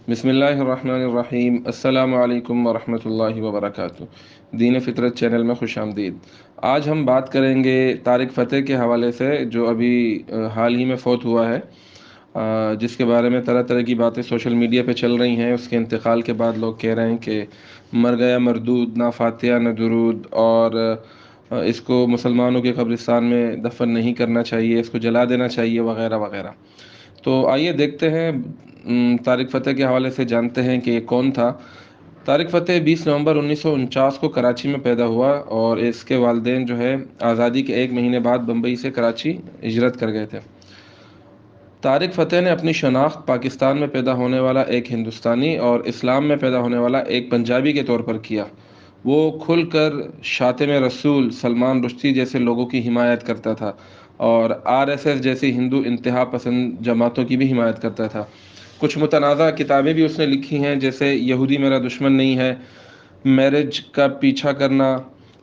بسم اللہ الرحمن الرحیم۔ السلام علیکم ورحمۃ اللہ وبرکاتہ۔ دین فطرت چینل میں خوش آمدید۔ آج ہم بات کریں گے طارق فتح کے حوالے سے، جو ابھی حال ہی میں فوت ہوا ہے، جس کے بارے میں طرح طرح کی باتیں سوشل میڈیا پہ چل رہی ہیں۔ اس کے انتقال کے بعد لوگ کہہ رہے ہیں کہ مر گیا مردود، نہ فاتحہ نہ درود، اور اس کو مسلمانوں کے قبرستان میں دفن نہیں کرنا چاہیے، اس کو جلا دینا چاہیے، وغیرہ وغیرہ۔ تو آئیے دیکھتے ہیں، طارق فتح کے حوالے سے جانتے ہیں کہ یہ کون تھا۔ طارق فتح 20 نومبر 1949 کو کراچی میں پیدا ہوا، اور اس کے والدین جو ہے آزادی کے ایک مہینے بعد بمبئی سے کراچی ہجرت کر گئے تھے۔ طارق فتح نے اپنی شناخت پاکستان میں پیدا ہونے والا ایک ہندوستانی اور اسلام میں پیدا ہونے والا ایک پنجابی کے طور پر کیا۔ وہ کھل کر شاطم رسول، سلمان رشدی جیسے لوگوں کی حمایت کرتا تھا، اور RSS جیسی ہندو انتہا پسند جماعتوں کی بھی حمایت کرتا تھا۔ کچھ متنازع کتابیں بھی اس نے لکھی ہیں، جیسے یہودی میرا دشمن نہیں ہے، میرج کا پیچھا کرنا۔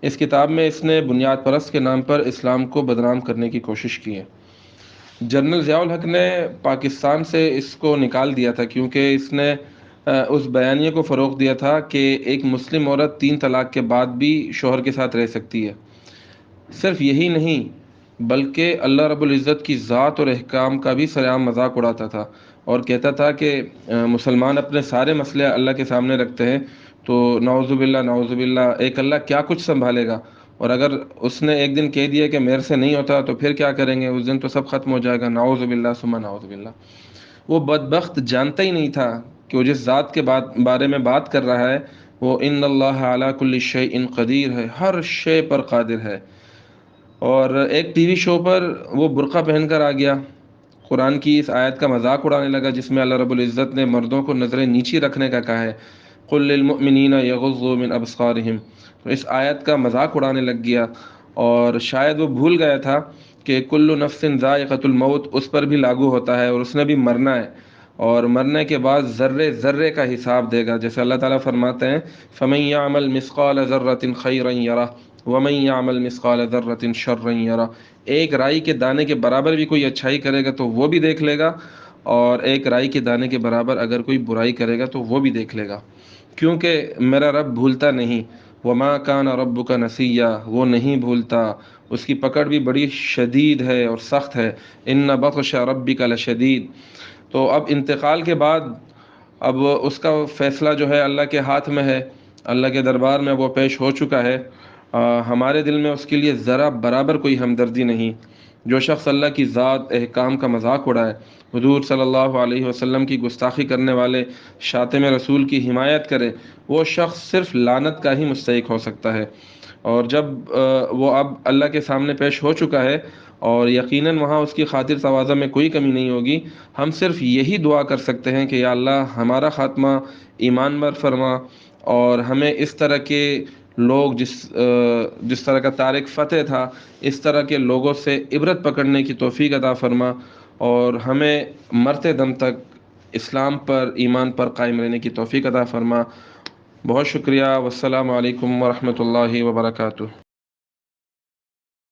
اس کتاب میں اس نے بنیاد پرست کے نام پر اسلام کو بدنام کرنے کی کوشش کی ہے۔ جنرل ضیاء الحق نے پاکستان سے اس کو نکال دیا تھا، کیونکہ اس نے اس بیانیے کو فروغ دیا تھا کہ ایک مسلم عورت 3 طلاق کے بعد بھی شوہر کے ساتھ رہ سکتی ہے۔ صرف یہی نہیں، بلکہ اللہ رب العزت کی ذات اور احکام کا بھی سرعام مذاق اڑاتا تھا، اور کہتا تھا کہ مسلمان اپنے سارے مسئلے اللہ کے سامنے رکھتے ہیں، تو نعوذ باللہ نعوذ باللہ ایک اللہ کیا کچھ سنبھالے گا، اور اگر اس نے ایک دن کہہ دیا کہ میرے سے نہیں ہوتا تو پھر کیا کریں گے، اس دن تو سب ختم ہو جائے گا، نعوذ باللہ ثم نعوذ باللہ۔ وہ بدبخت جانتا ہی نہیں تھا کہ وہ جس ذات کے بارے میں بات کر رہا ہے وہ ان اللہ علی کل شیء قدیر ہے، ہر شے پر قادر ہے۔ اور ایک ٹی وی شو پر وہ برقع پہن کر آ گیا، قرآن کی اس آیت کا مذاق اڑانے لگا جس میں اللہ رب العزت نے مردوں کو نظریں نیچی رکھنے کا کہا ہے، قل للمؤمنین یغضوا من ابصارہم۔ تو اس آیت کا مذاق اڑانے لگ گیا، اور شاید وہ بھول گیا تھا کہ کل نفس ذائقۃ الموت اس پر بھی لاگو ہوتا ہے، اور اس نے بھی مرنا ہے، اور مرنے کے بعد ذرے ذرے کا حساب دے گا۔ جیسے اللہ تعالیٰ فرماتے ہیں فَمَن يَعْمَلْ مِثْقَالَ ذَرَّةٍ خَيْرًا يَرَهُ وَمَن يَعْمَلْ مِثْقَالَ ذَرَّةٍ شَرًّا يَرَهُ۔ ایک رائی کے دانے کے برابر بھی کوئی اچھائی کرے گا تو وہ بھی دیکھ لے گا، اور ایک رائی کے دانے کے برابر اگر کوئی برائی کرے گا تو وہ بھی دیکھ لے گا، کیونکہ میرا رب بھولتا نہیں۔ وَمَا كَانَ رَبُّكَ نَسِيًّا، وہ نہیں بھولتا، اس کی پکڑ بھی بڑی شدید ہے اور سخت ہے۔ إِنَّ بَطْشَ رَبِّكَ لَشَدِيدٌ۔ تو اب انتقال کے بعد اب اس کا فیصلہ جو ہے اللہ کے ہاتھ میں ہے، اللہ کے دربار میں وہ پیش ہو چکا ہے۔ ہمارے دل میں اس کے لیے ذرا برابر کوئی ہمدردی نہیں۔ جو شخص اللہ کی ذات احکام کا مذاق اڑائے، حضور صلی اللہ علیہ وسلم کی گستاخی کرنے والے شاطم رسول کی حمایت کرے، وہ شخص صرف لعنت کا ہی مستحق ہو سکتا ہے۔ اور جب وہ اب اللہ کے سامنے پیش ہو چکا ہے، اور یقیناً وہاں اس کی خاطر تواضع میں کوئی کمی نہیں ہوگی، ہم صرف یہی دعا کر سکتے ہیں کہ یا اللہ ہمارا خاتمہ ایمان پر فرما، اور ہمیں اس طرح کے لوگ جس طرح کا طارق فتح تھا، اس طرح کے لوگوں سے عبرت پکڑنے کی توفیق عطا فرما، اور ہمیں مرتے دم تک اسلام پر ایمان پر قائم رہنے کی توفیق عطا فرما۔ بہت شکریہ، والسلام علیکم ورحمۃ اللہ وبرکاتہ۔